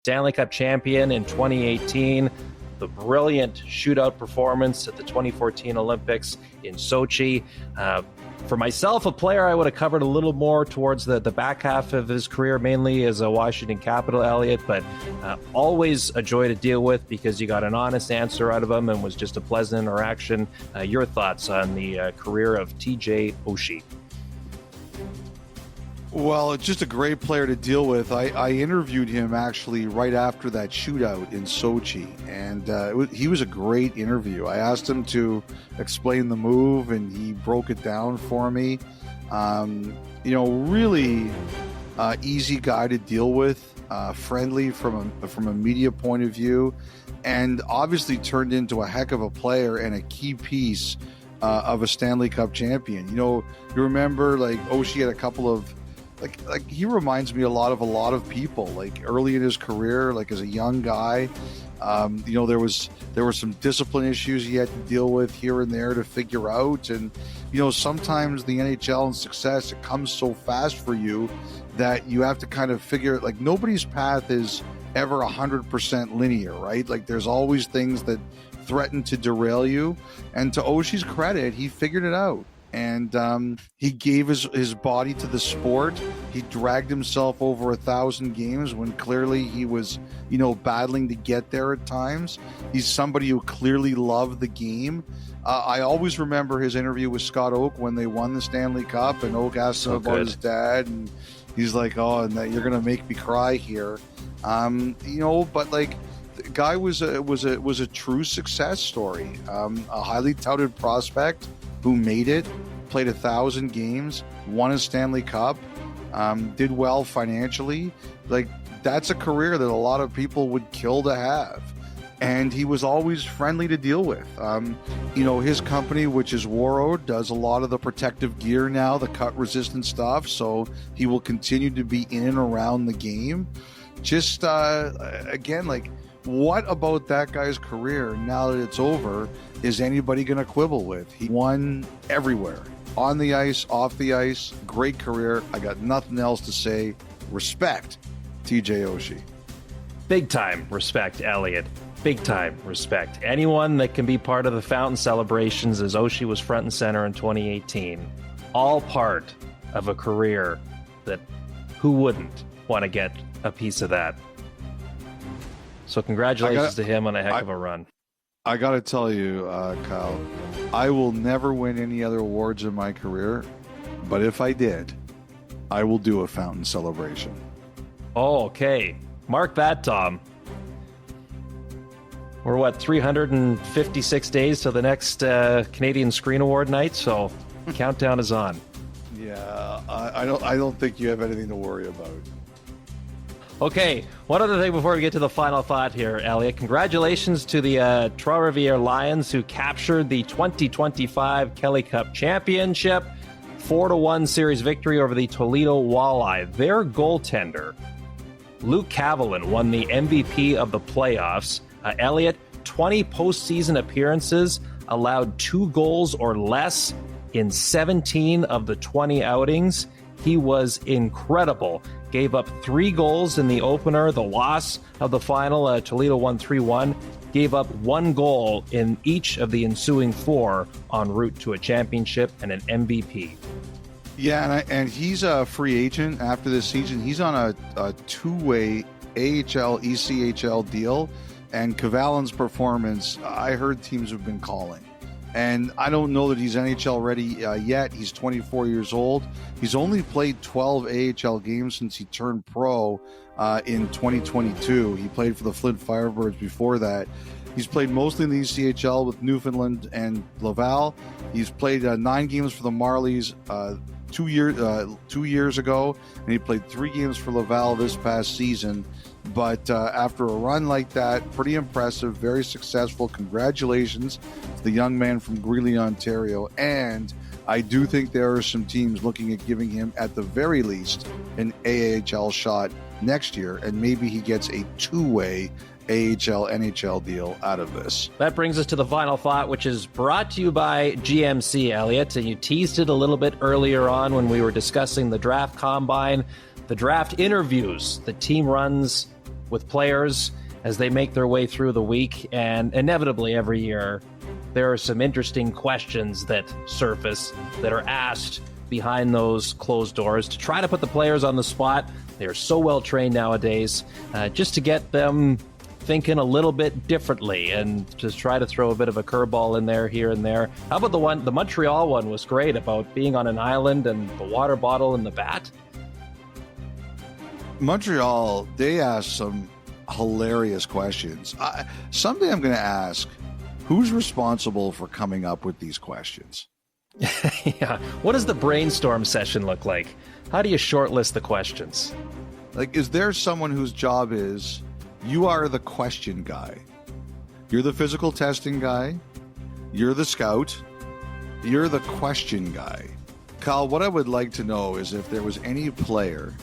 Stanley Cup champion in 2018, the brilliant shootout performance at the 2014 Olympics in Sochi. For myself, a player I would have covered a little more towards the back half of his career, mainly as a Washington Capital, Elliot, but always a joy to deal with because you got an honest answer out of him and was just a pleasant interaction. Your thoughts on the career of TJ Oshie? Well, it's just a great player to deal with. I interviewed him actually right after that shootout in Sochi, and he was a great interview. I asked him to explain the move, and he broke it down for me. Really easy guy to deal with, friendly from a media point of view, and obviously turned into a heck of a player and a key piece of a Stanley Cup champion. You remember, like, Oshie had a couple of like he reminds me a lot of people, like early in his career, like as a young guy. There were some discipline issues he had to deal with here and there to figure out, and sometimes the NHL and success, it comes so fast for you that you have to kind of figure, like, nobody's path is ever 100% linear, right? Like, there's always things that threaten to derail you, and to Oshie's credit, he figured it out. And he gave his body to the sport. He dragged himself over 1,000 games when clearly he was, battling to get there at times. He's somebody who clearly loved the game. I always remember his interview with Scott Oak when they won the Stanley Cup, and Oak asked him about his dad, and he's like, "Oh, and you're gonna make me cry here," But like, the guy was a true success story. A highly touted prospect who made it, played 1,000 games, won a Stanley Cup, did well financially. Like, that's a career that a lot of people would kill to have. And he was always friendly to deal with. His company, which is Warroad, does a lot of the protective gear now, the cut-resistant stuff, so he will continue to be in and around the game. Just, again, like, what about that guy's career, now that it's over, is anybody going to quibble with? He won everywhere. On the ice, off the ice, great career. I got nothing else to say. Respect, TJ Oshie. Big time respect, Elliot. Big time respect. Anyone that can be part of the Fountain celebrations, as Oshie was front and center in 2018, all part of a career that who wouldn't want to get a piece of that? So congratulations to him on a heck of a run. I got to tell you, Kyle, I will never win any other awards in my career, but if I did, I will do a Fountain celebration. Oh, okay. Mark that, Tom. We're 356 days to the next Canadian Screen Award night, so countdown is on. Yeah, I don't think you have anything to worry about. Okay, one other thing before we get to the final thought here, Elliot. Congratulations to the Trois-Rivières Lions, who captured the 2025 Kelly Cup Championship. 4-1 series victory over the Toledo Walleye. Their goaltender, Luke Kavalin, won the MVP of the playoffs. Elliot, 20 postseason appearances, allowed 2 goals or less in 17 of the 20 outings. He was incredible. Gave up 3 goals in the opener, the loss of the final. Toledo won 3-1. Gave up 1 goal in each of the ensuing 4 en route to a championship and an MVP. Yeah, and he's a free agent after this season. He's on a 2-way AHL, ECHL deal. And Kavalin's performance, I heard teams have been calling. And I don't know that he's NHL ready yet. He's 24 years old. He's only played 12 AHL games since he turned pro in 2022. He played for the Flint Firebirds before that. He's played mostly in the ECHL with Newfoundland and Laval. He's played 9 games for the Marlies 2 years ago, and he played 3 games for Laval this past season. But after a run like that, pretty impressive, very successful. Congratulations to the young man from Greeley, Ontario. And I do think there are some teams looking at giving him, at the very least, an AHL shot next year, and maybe he gets a 2-way AHL, NHL deal out of this. That brings us to the final thought, which is brought to you by GMC, Elliot. And you teased it a little bit earlier on when we were discussing the draft combine, the draft interviews the team runs with players as they make their way through the week. And inevitably every year, there are some interesting questions that surface that are asked behind those closed doors to try to put the players on the spot. They are so well trained nowadays, just to get them thinking a little bit differently and just try to throw a bit of a curveball in there, here and there. How about the Montreal one was great about being on an island and the water bottle and the bat? Montreal, they asked some hilarious questions. Someday I'm going to ask, who's responsible for coming up with these questions? Yeah. What does the brainstorm session look like? How do you shortlist the questions? Like, is there someone whose job is, you are the question guy? You're the physical testing guy. You're the scout. You're the question guy. Kyle, what I would like to know is if there was any player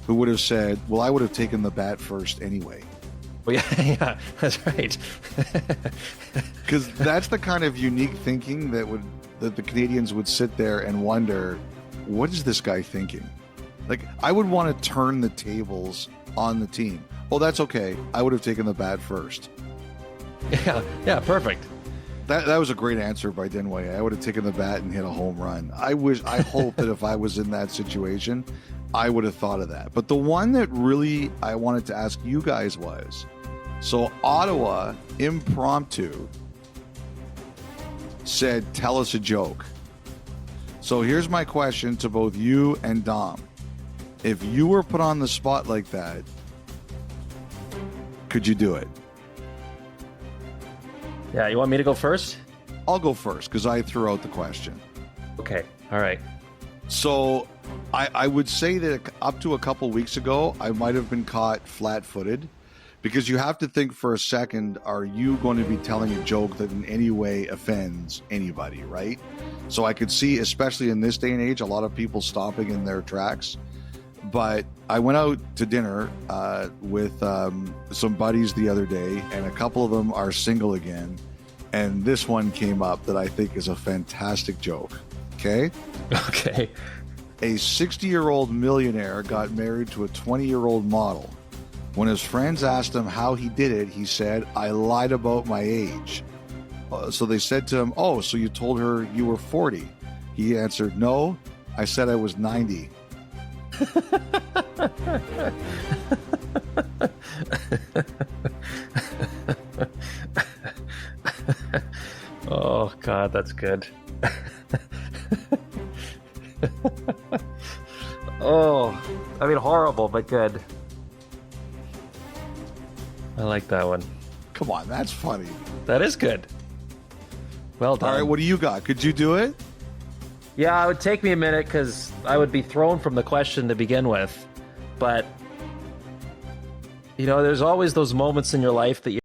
who would have said, well, I would have taken the bat first anyway. Well, yeah, that's right. Because that's the kind of unique thinking that the Canadians would sit there and wonder, what is this guy thinking? Like, I would want to turn the tables on the team. Oh, that's okay. I would have taken the bat first. Yeah, perfect. That was a great answer by Denway. I would have taken the bat and hit a home run. I hope that if I was in that situation, I would have thought of that. But the one that really I wanted to ask you guys was, so Ottawa, impromptu, said, tell us a joke. So here's my question to both you and Dom. If you were put on the spot like that, could you do it? Yeah, you want me to go first? I'll go first because I threw out the question. Okay, all right. So I would say that up to a couple weeks ago, I might have been caught flat-footed because you have to think for a second, are you going to be telling a joke that in any way offends anybody, right? So I could see, especially in this day and age, a lot of people stopping in their tracks. But I went out to dinner with some buddies the other day, and a couple of them are single again. And this one came up that I think is a fantastic joke. Okay? Okay. A 60-year-old millionaire got married to a 20-year-old model. When his friends asked him how he did it, he said, I lied about my age. So they said to him, oh, so you told her you were 40? He answered, no, I said I was 90. Oh, God, that's good. Oh, I mean, horrible, but good. I like that one. Come on, that's funny. That is good. Well done. All right, what do you got? Could you do it? Yeah, it would take me a minute because I would be thrown from the question to begin with. But, you know, there's always those moments in your life that you